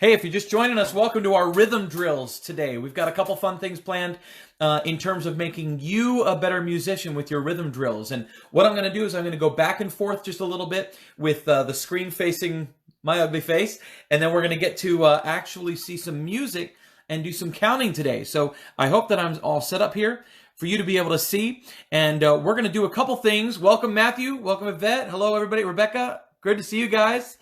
Hey, if you're just joining us, welcome to our rhythm drills today. We've got a couple fun things planned in terms of making you a better musician with your rhythm drills. And what I'm going to do is I'm going to go back and forth just a little bit with the screen facing my ugly face. And then we're going to get to actually see some music and do some counting today. So I hope that I'm all set up here for you to be able to see. And we're going to do a couple things. Welcome, Matthew. Welcome, Yvette. Hello, everybody. Rebecca. Good to see you guys.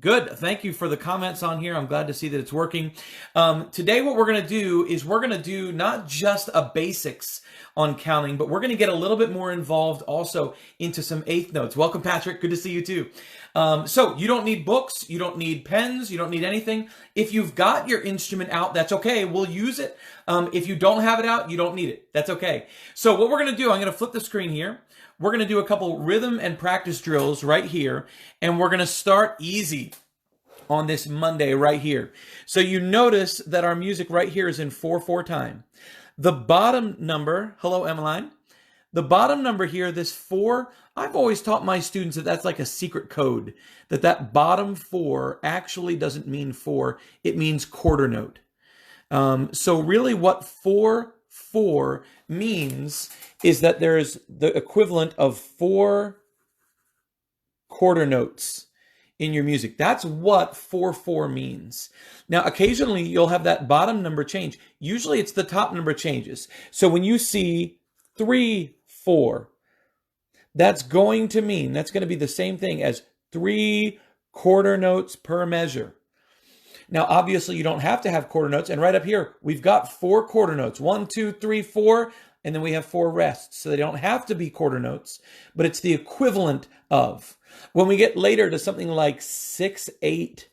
Good. Thank you for the comments on here. I'm glad to see that it's working. Today, what we're going to do is we're going to do not just a basics on counting, but we're going to get a little bit more involved also into some eighth notes. Welcome, Patrick. Good to see you too. So you don't need books. You don't need pens. You don't need anything. If you've got your instrument out, that's okay. We'll use it. If you don't have it out, you don't need it. That's okay. So what we're going to do, I'm going to flip the screen here. We're going to do a couple rhythm and practice drills right here, and we're going to start easy on this Monday right here. So you notice that our music right here is in 4/4 time. The bottom number, hello Emmeline, the bottom number here, this 4, I've always taught my students that that's like a secret code, that bottom 4 actually doesn't mean 4, it means quarter note. So really what 4/4 means is that there's the equivalent of 4 quarter notes in your music. That's what 4/4 means. Now, occasionally you'll have that bottom number change. Usually it's the top number changes. So when you see 3/4, that's going to be the same thing as 3 quarter notes per measure. Now, obviously, you don't have to have quarter notes. And right up here, we've got 4 quarter notes. 1, 2, 3, 4. And then we have 4 rests. So they don't have to be quarter notes, but it's the equivalent of. When we get later to something like 6/8,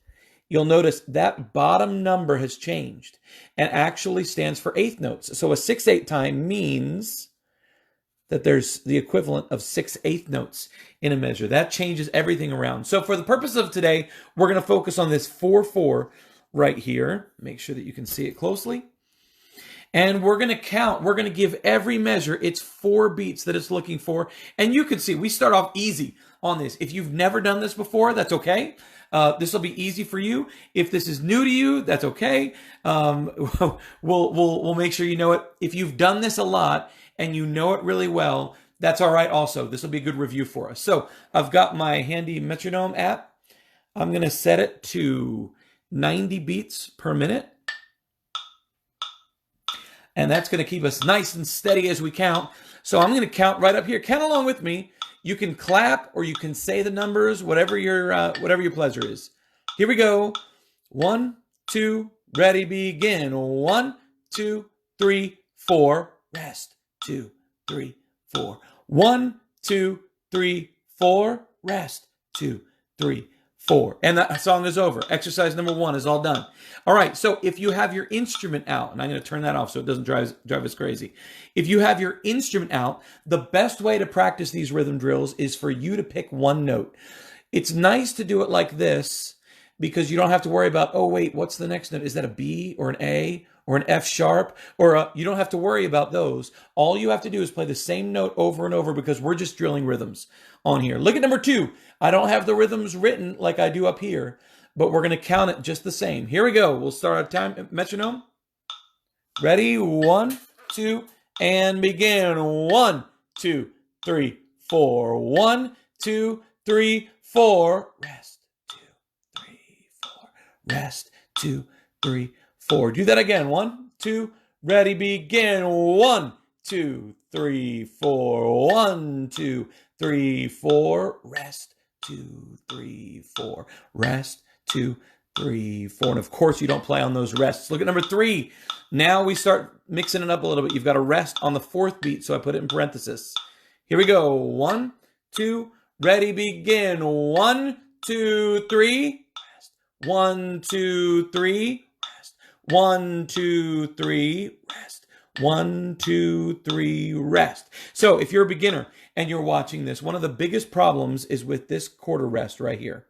you'll notice that bottom number has changed and actually stands for eighth notes. So a 6/8 time means that there's the equivalent of 6/8 notes in a measure. That changes everything around. So for the purpose of today, we're going to focus on this 4/4 right here. Make sure that you can see it closely. And we're going to count. We're going to give every measure its 4 beats that it's looking for. And you can see we start off easy on this. If you've never done this before, that's okay. This will be easy for you. If this is new to you, that's okay. We'll make sure you know it. If you've done this a lot and you know it really well, that's all right also. This will be a good review for us. So I've got my handy metronome app. I'm going to set it to 90 beats per minute. And that's going to keep us nice and steady as we count. So I'm going to count right up here. Count along with me. You can clap or you can say the numbers, whatever your pleasure is. Here we go. 1, 2, ready, begin. 1, 2, 3, 4. Rest. 2, 3, 4. 1, 2, 3, 4. Rest. 2, 3, 4. And that song is over. Exercise number 1 is all done. All right, so if you have your instrument out, and I'm going to turn that off so it doesn't drive us crazy. If you have your instrument out, the best way to practice these rhythm drills is for you to pick one note. It's nice to do it like this because you don't have to worry about, oh, wait, what's the next note? Is that a B or an A or an F sharp? Or you don't have to worry about those. All you have to do is play the same note over and over because we're just drilling rhythms on here. Look at number 2. I don't have the rhythms written like I do up here, but we're going to count it just the same. Here we go. We'll start our time metronome. Ready? 1, 2, and begin. 1, 2, 3, 4. 1, 2, 3, 4. Rest. 2, 3, 4. Rest. 2, 3, 4. Do that again. 1, 2, ready, begin. 1, 2, 3, 4. 1, 2, 3, 4. Rest. 2, 3, 4. Rest. 2, 3, 4. And of course, you don't play on those rests. Look at number 3. Now we start mixing it up a little bit. You've got a rest on the 4th beat, so I put it in parenthesis. Here we go. 1, 2, ready, begin. 1, 2, 3. Rest. 1, 2, 3. Rest. 1, 2, 3. Rest. 1, 2, 3. Rest. So if you're a beginner and you're watching this, one of the biggest problems is with this quarter rest right here.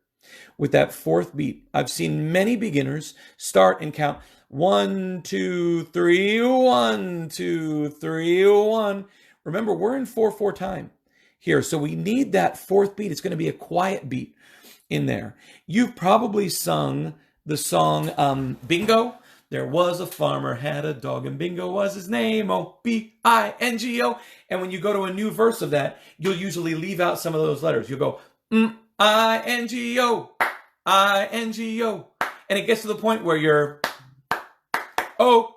With that 4th beat, I've seen many beginners start and count 1, 2, 3, 1, 2, 3, 1. Remember, we're in 4/4 time here, so we need that 4th beat. It's going to be a quiet beat in there. You've probably sung the song Bingo. There was a farmer, had a dog, and Bingo was his name. O-B-I-N-G-O. And when you go to a new verse of that, you'll usually leave out some of those letters. You'll go, I-N-G-O, I-N-G-O. And it gets to the point where you're, oh,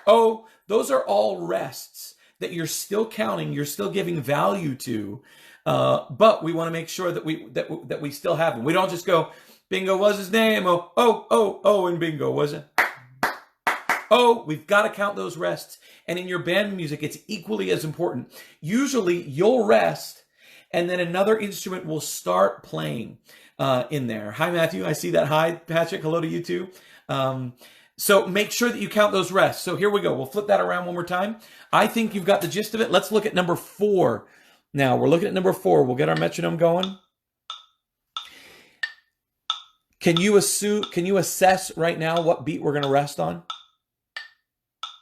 oh. Those are all rests that you're still counting, you're still giving value to, but we want to make sure that we still have them. We don't just go, Bingo was his name, oh, and Bingo was it. Oh, we've got to count those rests. And in your band music, it's equally as important. Usually you'll rest, and then another instrument will start playing in there. Hi, Matthew. I see that. Hi, Patrick. Hello to you too. So make sure that you count those rests. So here we go. We'll flip that around one more time. I think you've got the gist of it. Let's look at number 4. Now, we're looking at number 4. We'll get our metronome going. Can you assess right now what beat we're going to rest on?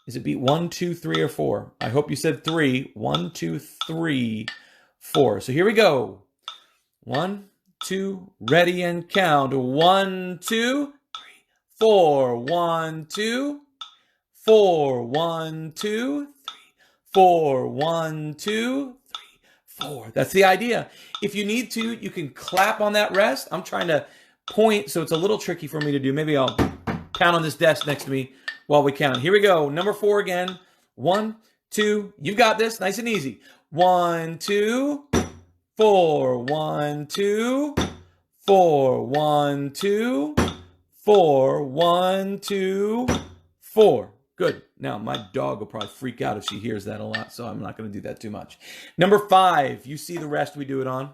Is it beat 1, 2, 3, or 4? I hope you said 3. 1, 2, 3, 4. So here we go. 1, 2, ready and count. 1, 2, 4, 1, 2, 4, 1, 2, 3, 4, 1, 2, 3, 4. That's the idea. If you need to, you can clap on that rest. I'm trying to point, so it's a little tricky for me to do. Maybe I'll count on this desk next to me while we count. Here we go. Number 4 again. 1, 2. You've got this. Nice and easy. 1, 2, 4, 1, 2, 4, 1, 2. 4, 1, 2, 4. Good. Now, my dog will probably freak out if she hears that a lot, so I'm not going to do that too much. Number 5, you see the rest we do it on.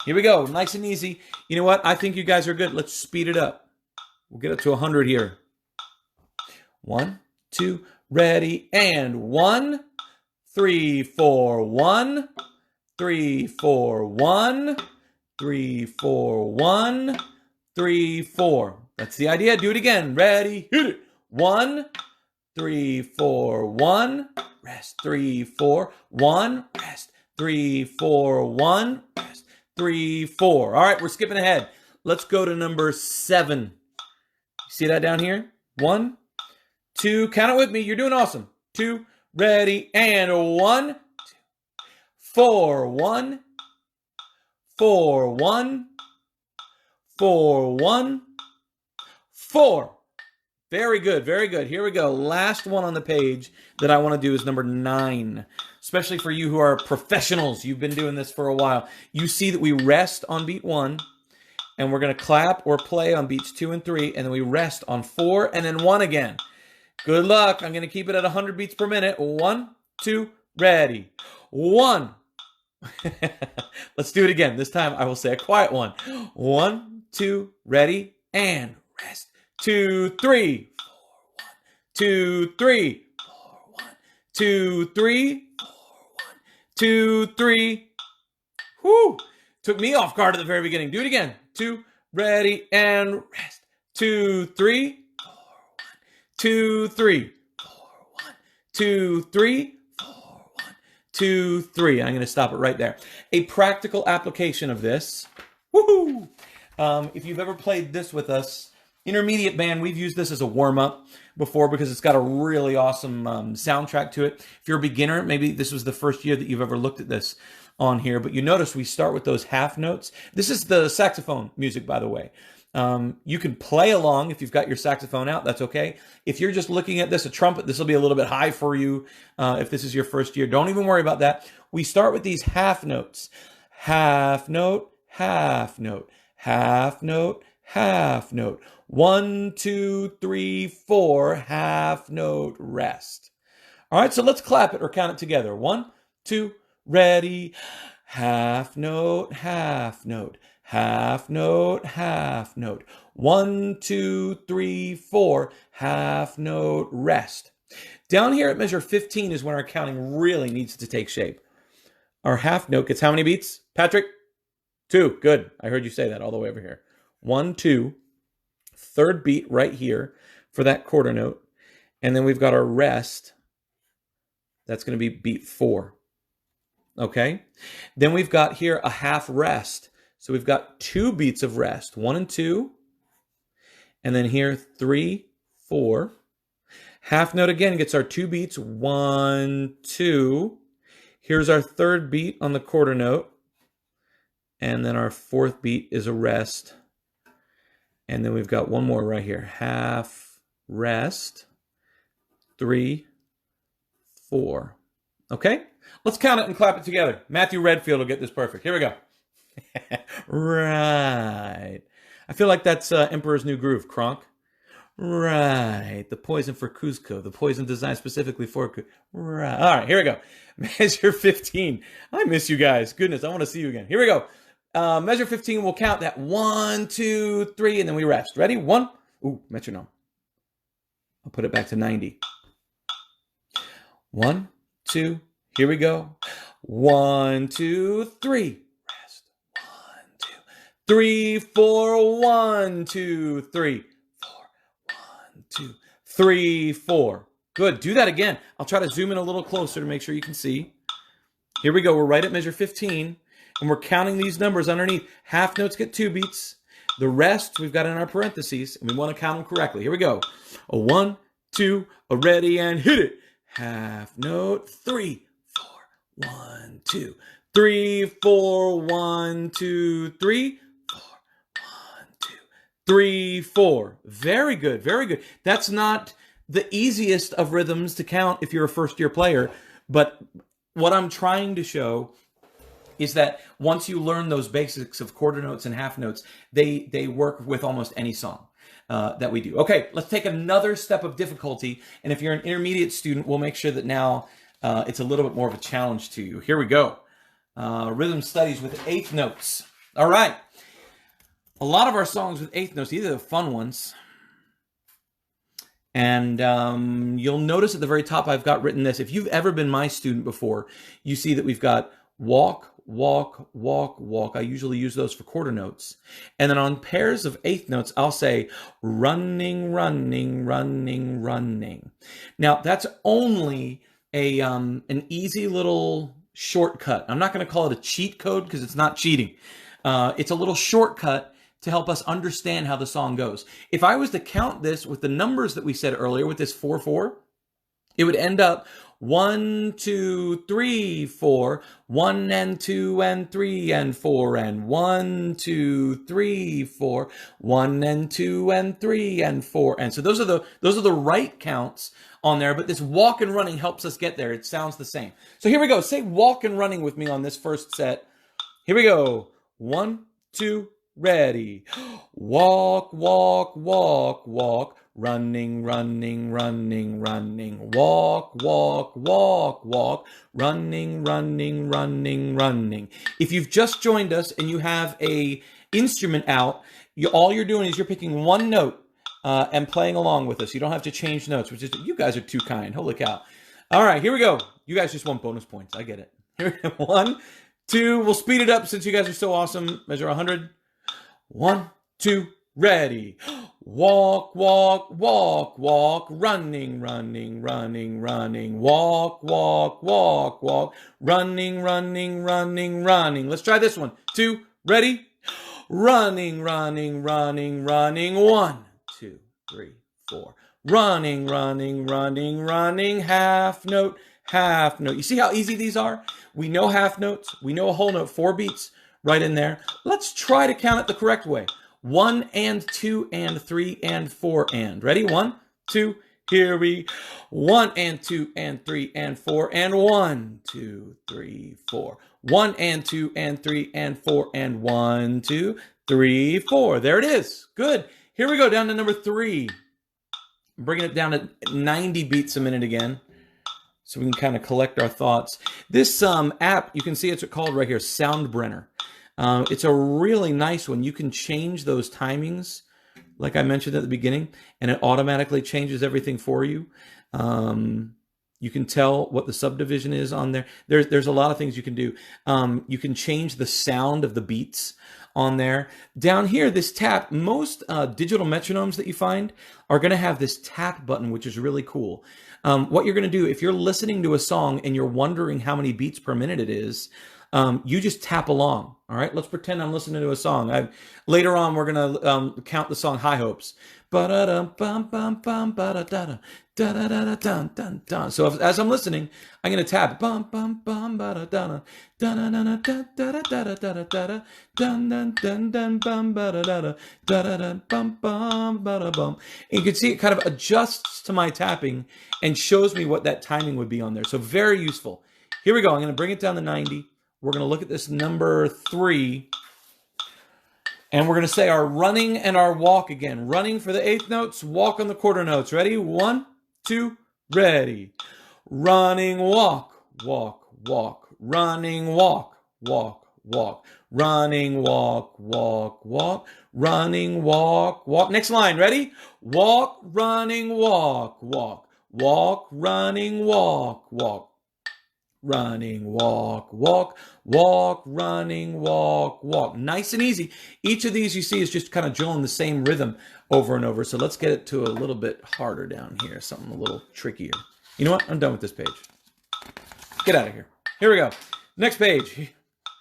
Here we go. Nice and easy. You know what? I think you guys are good. Let's speed it up. We'll get up to 100 here. 1, 2, ready, and 1, 3, 4, 1, 3, 4, 1, 3, 4, 1, 3, 4. That's the idea. Do it again. Ready, hit it. 1, 3, 4, 1. Rest. 3, 4, 1. Rest. 3, 4, 1. Rest. 3, 4. All right, we're skipping ahead. Let's go to number 7. See that down here? 1, 2. Count it with me. You're doing awesome. 2. Ready, and 1, 2, 4, 1, 4, 1. 4, 1, 4. Very good, very good. Here we go. Last one on the page that I want to do is number 9. Especially for you who are professionals. You've been doing this for a while. You see that we rest on beat 1, and we're going to clap or play on beats 2 and 3, and then we rest on 4 and then 1 again. Good luck. I'm going to keep it at 100 beats per minute. 1, 2, ready. 1. Let's do it again. This time I will say a quiet one. 1, 2, ready, and rest. 2, 3, 4, 1, 2, 3, 4, 1, 2, 3, 4, 1, 2, 3. Whoo! Took me off guard at the very beginning. Do it again. 2, ready, and rest. 2, 3, 4, 1, 2, 3, 4, 1, 2, 3, 4, 1, 2, 3. I'm going to stop it right there. A practical application of this. Woohoo! If you've ever played this with us, intermediate band, we've used this as a warm-up before because it's got a really awesome soundtrack to it. If you're a beginner, maybe this was the first year that you've ever looked at this on here, but you notice we start with those half notes. This is the saxophone music, by the way. You can play along if you've got your saxophone out, that's okay. If you're just looking at this, a trumpet, this will be a little bit high for you if this is your first year. Don't even worry about that. We start with these half notes. Half note, half note. Half note, half note. 1, 2, 3, 4, half note, rest. All right, so let's clap it or count it together. 1, 2, ready. Half note, half note. Half note, half note. 1, 2, 3, 4, half note, rest. Down here at measure 15 is when our counting really needs to take shape. Our half note gets how many beats? Patrick? 2. Good. I heard you say that all the way over here. 1, 2. Third beat right here for that quarter note. And then we've got our rest. That's going to be beat 4. Okay? Then we've got here a half rest. So we've got 2 beats of rest. 1 and 2. And then here, 3, 4. Half note again gets our 2 beats. 1, 2. Here's our 3rd beat on the quarter note. And then our 4th beat is a rest. And then we've got one more right here. Half, rest, 3, 4. Okay? Let's count it and clap it together. Matthew Redfield will get this perfect. Here we go. Right. I feel like that's Emperor's New Groove, Kronk. Right. The poison for Cusco. The poison designed specifically for Cusco. Right. All right, here we go. Measure 15. I miss you guys. Goodness, I want to see you again. Here we go. Measure 15, we'll count that 1, 2, 3, and then we rest. Ready? 1. Ooh, metronome. I'll put it back to 90. 1, 2, here we go. 1, 2, 3. Rest. 1, 2, 3, 4. 1, 2, 3, 4. 1, 2, 3, 4. Good. Do that again. I'll try to zoom in a little closer to make sure you can see. Here we go. We're right at measure 15. And we're counting these numbers underneath. Half notes get 2 beats. The rest we've got in our parentheses, and we want to count them correctly. Here we go. A 1, 2, a ready, and hit it. Half note, 3, 4. 1, 2, 3, 4. 1, 2, 3, 4. 1, 2, 3, 4. Very good, very good. That's not the easiest of rhythms to count if you're a first-year player, but what I'm trying to show is that once you learn those basics of quarter notes and half notes, they work with almost any song that we do. Okay, let's take another step of difficulty. And if you're an intermediate student, we'll make sure that now it's a little bit more of a challenge to you. Here we go. Rhythm studies with 8th notes. All right. A lot of our songs with 8th notes, these are the fun ones. And you'll notice at the very top, I've got written this. If you've ever been my student before, you see that we've got walk, walk, walk, walk. I usually use those for quarter notes. And then on pairs of 8th notes, I'll say running, running, running, running. Now, that's only an easy little shortcut. I'm not going to call it a cheat code because it's not cheating. It's a little shortcut to help us understand how the song goes. If I was to count this with the numbers that we said earlier, with this 4/4, it would end up 1, 2, 3, 4, 1 and 2 and 3 and 4, and 1, 2, 3, 4, 1 and 2 and 3 and 4. And so those are the right counts on there, but this walk and running helps us get there. It sounds the same. So here we go. Say walk and running with me on this first set. Here we go. 1, 2, ready. Walk, walk, walk, walk. Running, running, running, running. Walk, walk, walk, walk. Running, running, running, running. If you've just joined us and you have a instrument out, all you're doing is you're picking one note and playing along with us. You don't have to change notes, which is, you guys are too kind. Holy cow. All right, here we go. You guys just want bonus points. I get it. Here we go. 1, 2. We'll speed it up since you guys are so awesome. Measure 100. 1, 2, ready. Walk, walk, walk, walk. Running, running, running, running. Walk, walk, walk, walk. Running, running, running, running. Let's try this one. 2, ready. Running, running, running, running. 1, 2, 3, 4. Running, running, running, running. Half note, half note. You see how easy these are? We know half notes. We know a whole note. 4 beats right in there. Let's try to count it the correct way. 1 and 2 and 3 and 4 and. Ready? 1, 2, here we 1 and 2 and 3 and 4 and 1, 2, 3, 4. 1 and 2 and 3 and 4 and 1, 2, 3, 4. There it is. Good. Here we go down to number 3. I'm bringing it down to 90 beats a minute again, so we can kind of collect our thoughts. This app, you can see it's called right here, Soundbrenner. It's a really nice one. You can change those timings, like I mentioned at the beginning, and it automatically changes everything for you. You can tell what the subdivision is on there. There's a lot of things you can do. You can change the sound of the beats on there. Down here, this tap, most digital metronomes that you find are going to have this tap button, which is really cool. What you're going to do, if you're listening to a song and you're wondering how many beats per minute it is, you just tap along. All right, let's pretend I'm listening to a song. Later on, we're going to count the song High Hopes. So as I'm listening, I'm going to tap. And you can see it kind of adjusts to my tapping and shows me what that timing would be on there. So very useful. Here we go. I'm going to bring it down to 90. We're going to look at this number 3. And we're going to say our running and our walk again. Running for the 8th notes, walk on the quarter notes. Ready? 1, 2, ready. Running, walk, walk, walk. Running, walk, walk, walk. Running, walk, walk, walk. Running, walk, walk. Next line, ready? Walk, running, walk, walk. Walk, running, walk, walk. Running, walk, walk, walk, running, walk, walk. Nice and easy. Each of these you see is just kind of drilling the same rhythm over and over. So let's get it to a little bit harder down here, something a little trickier. You know what? I'm done with this page. Get out of here. Here we go. Next page.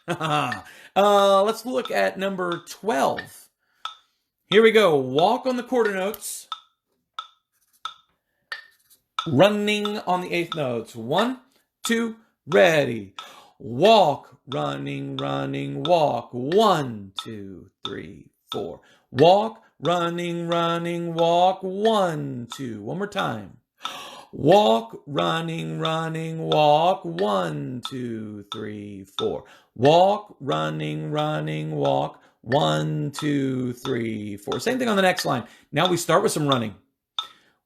Let's look at number 12. Here we go. Walk on the quarter notes. Running on the 8th notes. 1, 2, ready. Walk, running, running, walk. 1, 2, 3, 4. Walk, running, running, walk. 1, 2. One more time. Walk, running, running, walk. 1, 2, 3, 4. Walk, running, running, walk. 1, 2, 3, 4. Same thing on the next line. Now we start with some running.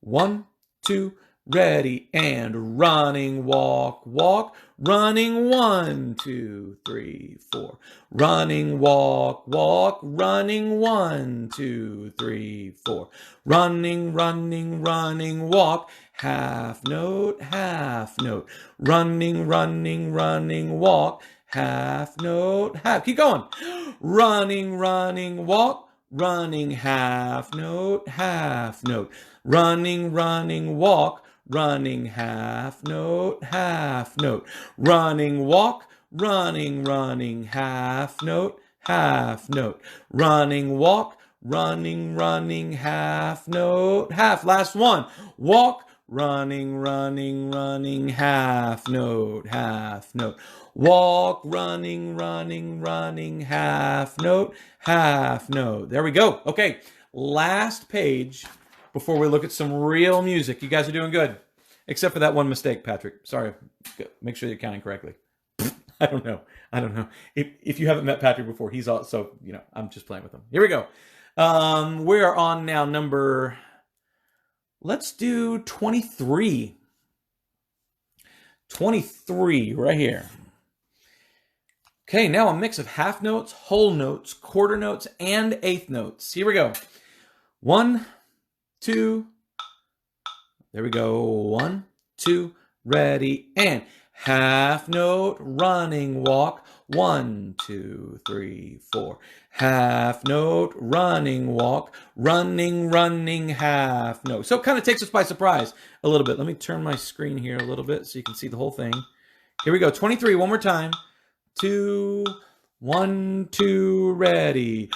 1, 2, ready, and running, walk, walk. Running, 1, 2, 3, 4. Running, walk, walk. Running, 1, 2, 3, 4. Running, running, running, walk. Half note, half note. Running, running, running, walk. Half note, half. Keep going. Running, running, walk. Running, half note, half note. Running, running, walk. Running, half note, half note. Running, walk. Running, running, half note, half note. Running, walk. Running, running, half note, half. Last one. Walk. Running, running, running, half note, half note. Walk, running, running, running, half note, half note. There we go. Okay, last page before we look at some real music. You guys are doing good. Except for that one mistake, Patrick. Sorry. Make sure you're counting correctly. I don't know. If you haven't met Patrick before, he's also, I'm just playing with him. Here we go. We're on now number... Let's do 23. 23 right here. Okay, now a mix of half notes, whole notes, quarter notes, and 8th notes. Here we go. 1, 2. There we go. 1, 2, ready, and half note, running, walk. 1, 2, 3, 4. Half note, running, walk. Running, running, half note. So it kind of takes us by surprise a little bit. Let me turn my screen here a little bit so you can see the whole thing. Here we go. 23, one more time. 2, 1, 2, ready.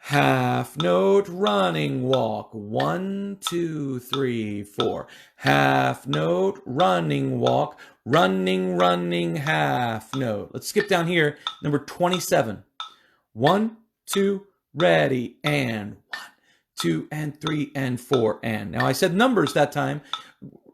Half note, running, walk. 1, 2, 3, 4. Half note, running, walk. Running, running, half note. Let's skip down here. Number 27. 1, 2, ready, and 1, 2, and 3, and 4, and. Now I said numbers that time.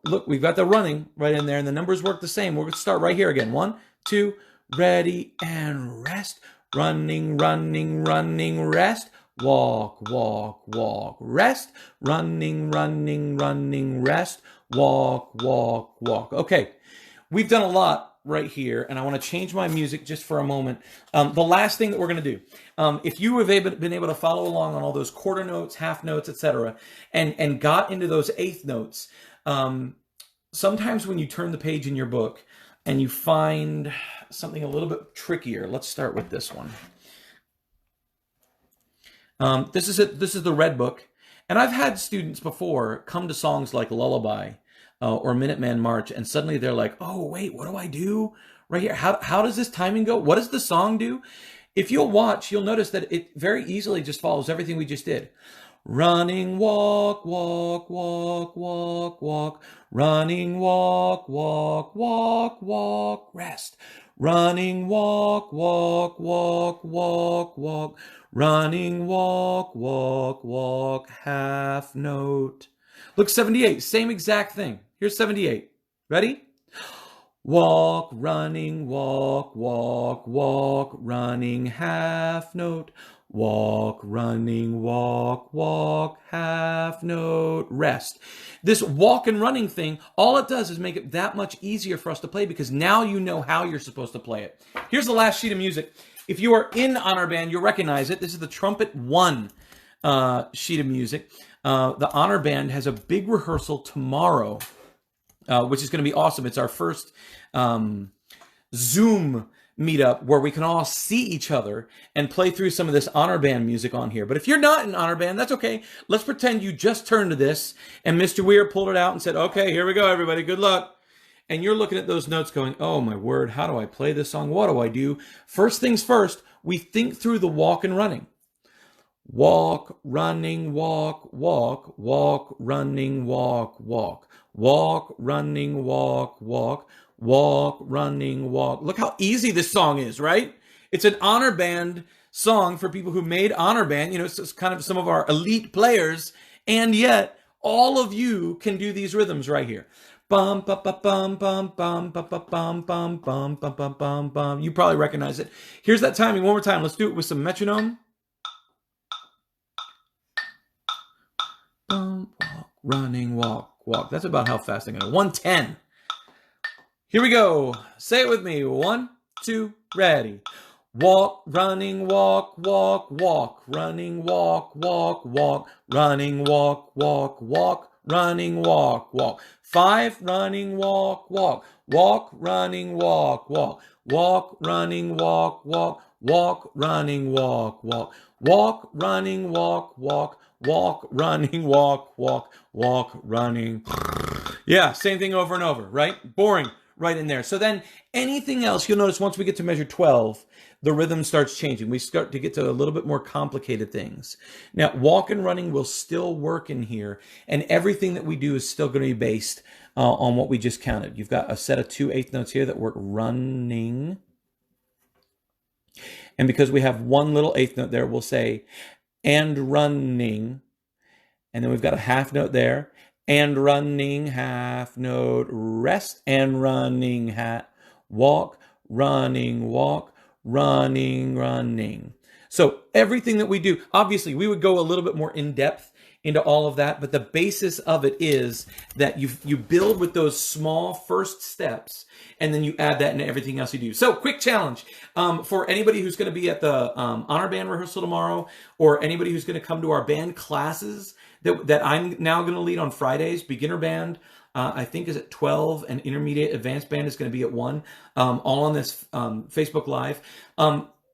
Look, we've got the running right in there, and the numbers work the same. We're going to start right here again. 1, 2, ready, and rest. Running, running, running, rest. Walk, walk, walk, rest. Running, running, running, rest. Walk, walk, walk. Okay, we've done a lot right here, and I want to change my music just for a moment. The last thing that we're going to do, if you have been able to follow along on all those quarter notes, half notes, etc., and got into those 8th notes, sometimes when you turn the page in your book and you find something a little bit trickier, let's start with this one. This is the red book, And I've had students before come to songs like Lullaby or Minuteman March, and suddenly they're like, oh, wait, what do I do right here? How does this timing go? What does the song do? If you'll watch, you'll notice that it very easily just follows everything we just did. Running, walk, walk, walk, walk, walk. Running, walk, walk, walk, walk, rest. Running, walk, walk, walk, walk, walk. Running, walk, walk, walk, half note. Look, 78, same exact thing. Here's 78. Ready? Walk, running, walk, walk, walk, running, half note. Walk, running, walk, walk, half note, rest. This walk and running thing, all it does is make it that much easier for us to play because now you know how you're supposed to play it. Here's the last sheet of music. If you are in Honor Band, you'll recognize it. This is the Trumpet 1 sheet of music. The Honor Band has a big rehearsal tomorrow, which is going to be awesome. It's our first Zoom meetup where we can all see each other and play through some of this Honor Band music on here. But if you're not in Honor Band, that's okay. Let's pretend you just turned to this and Mr. Weer pulled it out and said, okay, here we go, everybody. Good luck. And you're looking at those notes going, oh my word, how do I play this song? What do I do? First things first, we think through the walk and running. Walk, running, walk, walk, walk, running, walk, walk, walk, running, walk, walk, walk, running, walk. Look how easy this song is, right? It's an Honor Band song for people who made Honor Band. You know, it's kind of some of our elite players, and yet all of you can do these rhythms right here. Bum bum bum bum bum bum bum bum bum bum bum bum bum bum. You probably recognize it. Here's that timing one more time. Let's do it with some metronome. Walk, running, walk, walk. That's about how fast I'm going to. 110. Here we go. Say it with me. 1, 2, ready. Walk, running, walk, walk, walk. Running, walk, walk, walk. Running, walk, walk, walk. Running, walk, walk. 5, running, walk, walk. Walk, running, walk, walk. Walk, running, walk, walk. Walk, running, walk, walk. Walk, running, walk, walk. Walk, running, walk, walk. Walk, running. Yeah, same thing over and over, right? Boring right in there. So then anything else, you'll notice once we get to measure 12, the rhythm starts changing. We start to get to a little bit more complicated things. Now, walk and running will still work in here, and everything that we do is still going to be based on what we just counted. You've got a set of 2 eighth notes here that work running. And because we have one little eighth note there, we'll say, and running. And then we've got a half note there. And running, half note, rest, and running, walk, running, walk, running, running. So everything that we do, obviously we would go a little bit more in depth into all of that, but the basis of it is that you build with those small first steps, and then you add that into everything else you do. So quick challenge for anybody who's going to be at the Honor Band rehearsal tomorrow, or anybody who's going to come to our band classes that I'm now going to lead on Fridays. Beginner band, I think, is at 12, and intermediate advanced band is going to be at 1, all on this Facebook Live.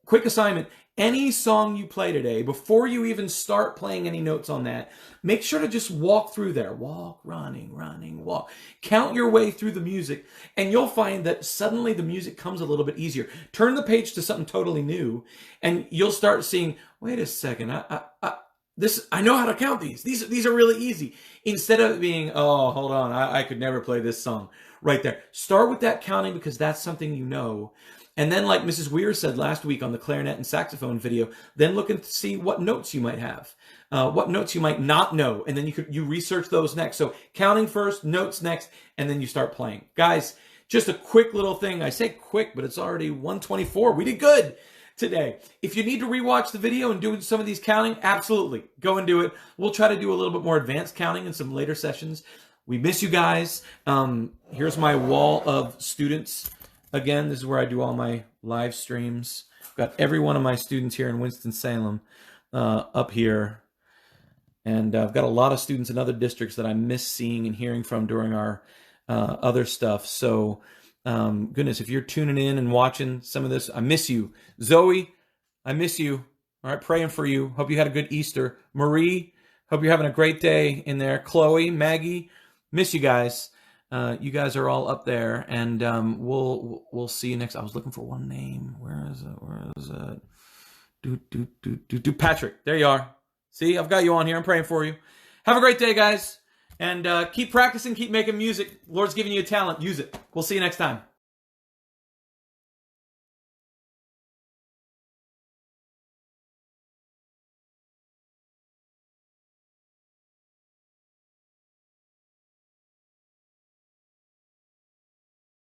Quick assignment. Any song you play today, before you even start playing any notes on that, make sure to just walk through there. Walk, running, running, walk. Count your way through the music, and you'll find that suddenly the music comes a little bit easier. Turn the page to something totally new, and you'll start seeing, wait a second, I know how to count these. These are really easy. Instead of being, oh, hold on, I could never play this song right there. Start with that counting because that's something you know. And then, like Mrs. Weer said last week on the clarinet and saxophone video, then look and see what notes you might have, what notes you might not know, and then you research those next. So counting first, notes next, and then you start playing. Guys, just a quick little thing. I say quick, but it's already 1:24. We did good today. If you need to rewatch the video and do some of these counting, absolutely, go and do it. We'll try to do a little bit more advanced counting in some later sessions. We miss you guys. Here's my wall of students. Again, this is where I do all my live streams. I've got every one of my students here in Winston-Salem up here. And I've got a lot of students in other districts that I miss seeing and hearing from during our other stuff. So, goodness, if you're tuning in and watching some of this, I miss you. Zoe, I miss you. All right, praying for you. Hope you had a good Easter. Marie, Hope you're having a great day in there. Chloe, Maggie, miss you guys. You guys are all up there, and we'll see you next. I was looking for one name. Where is it? Where is it? Patrick. There you are. See, I've got you on here. I'm praying for you. Have a great day, guys, and keep practicing. Keep making music. Lord's giving you a talent. Use it. We'll see you next time.